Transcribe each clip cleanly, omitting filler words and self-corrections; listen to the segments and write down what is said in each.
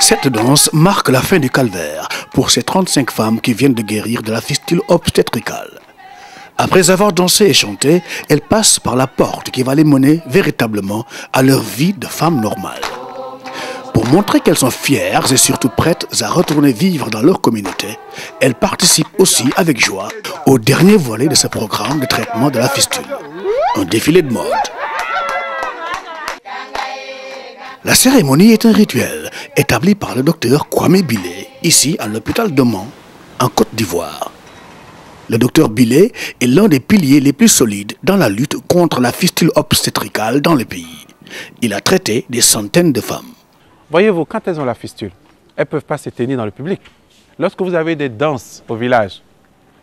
Cette danse marque la fin du calvaire pour ces 35 femmes qui viennent de guérir de la fistule obstétricale. Après avoir dansé et chanté, elles passent par la porte qui va les mener véritablement à leur vie de femmes normales. Pour montrer qu'elles sont fières et surtout prêtes à retourner vivre dans leur communauté, elles participent aussi avec joie au dernier volet de ce programme de traitement de la fistule, un défilé de mode. La cérémonie est un rituel établi par le docteur Kwame Bilé, ici à l'hôpital de Mans, en Côte d'Ivoire. Le docteur Bilé est l'un des piliers les plus solides dans la lutte contre la fistule obstétricale dans le pays. Il a traité des centaines de femmes. Voyez-vous, quand elles ont la fistule, elles ne peuvent pas se tenir dans le public. Lorsque vous avez des danses au village,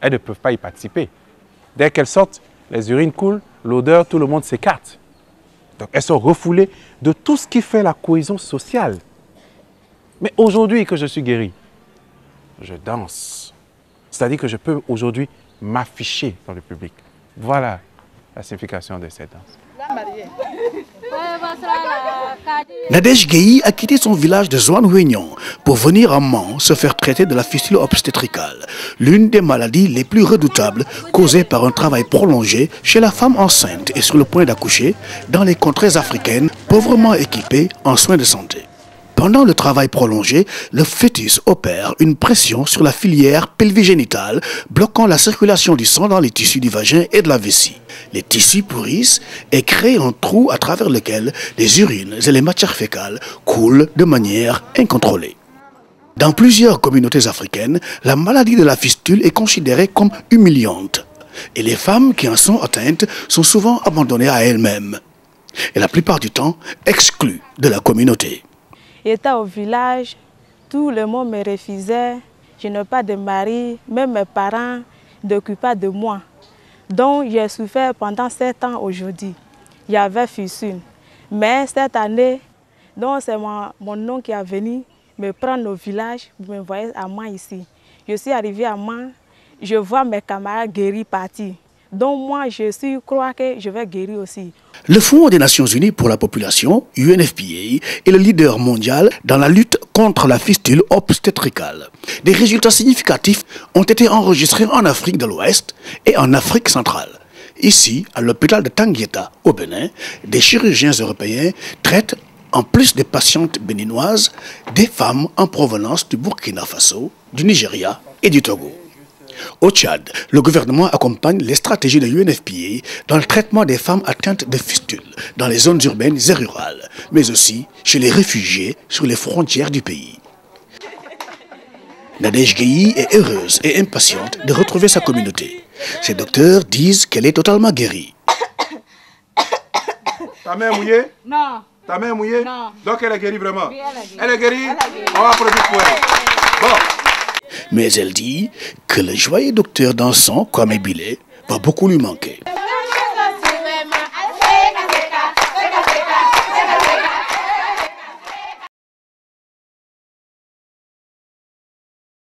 elles ne peuvent pas y participer. Dès qu'elles sortent, les urines coulent, l'odeur, tout le monde s'écarte. Donc elles sont refoulées de tout ce qui fait la cohésion sociale. Mais aujourd'hui que je suis guéri, je danse. C'est-à-dire que je peux aujourd'hui m'afficher dans le public. Voilà la signification de cette danse. Nadège Gueye a quitté son village de Zouane-Huignon pour venir à Mans se faire traiter de la fistule obstétricale, l'une des maladies les plus redoutables causées par un travail prolongé chez la femme enceinte et sur le point d'accoucher dans les contrées africaines pauvrement équipées en soins de santé. Pendant le travail prolongé, le fœtus opère une pression sur la filière pelvigénitale, bloquant la circulation du sang dans les tissus du vagin et de la vessie. Les tissus pourrissent et créent un trou à travers lequel les urines et les matières fécales coulent de manière incontrôlée. Dans plusieurs communautés africaines, la maladie de la fistule est considérée comme humiliante. Et les femmes qui en sont atteintes sont souvent abandonnées à elles-mêmes. Et la plupart du temps, exclues de la communauté. J'étais au village, tout le monde me refusait, je n'ai pas de mari, même mes parents ne s'occupent pas de moi. Donc j'ai souffert pendant 7 ans aujourd'hui. Il y avait fistule. Mais cette année, c'est mon oncle qui est venu me prendre au village, me voyer à Mans ici. Je suis arrivée à Mans, je vois mes camarades guéris partis. Donc moi, je crois que je vais guérir aussi. Le Fonds des Nations Unies pour la population, UNFPA, est le leader mondial dans la lutte contre la fistule obstétricale. Des résultats significatifs ont été enregistrés en Afrique de l'Ouest et en Afrique centrale. Ici, à l'hôpital de Tanguieta, au Bénin, des chirurgiens européens traitent, en plus des patientes béninoises, des femmes en provenance du Burkina Faso, du Nigeria et du Togo. Au Tchad, le gouvernement accompagne les stratégies de l'UNFPA dans le traitement des femmes atteintes de fistules dans les zones urbaines et rurales, mais aussi chez les réfugiés sur les frontières du pays. Nadège Gueye est heureuse et impatiente de retrouver sa communauté. Ses docteurs disent qu'elle est totalement guérie. Ta main est mouillée? Non. Ta main est mouillée? Non. Donc elle est guérie vraiment? Oui, elle est guérie. Elle est guérie? Elle est guérie. On va applaudir pour elle. Bon. Mais elle dit que le joyeux docteur dansant, Kwame Bilé, va beaucoup lui manquer.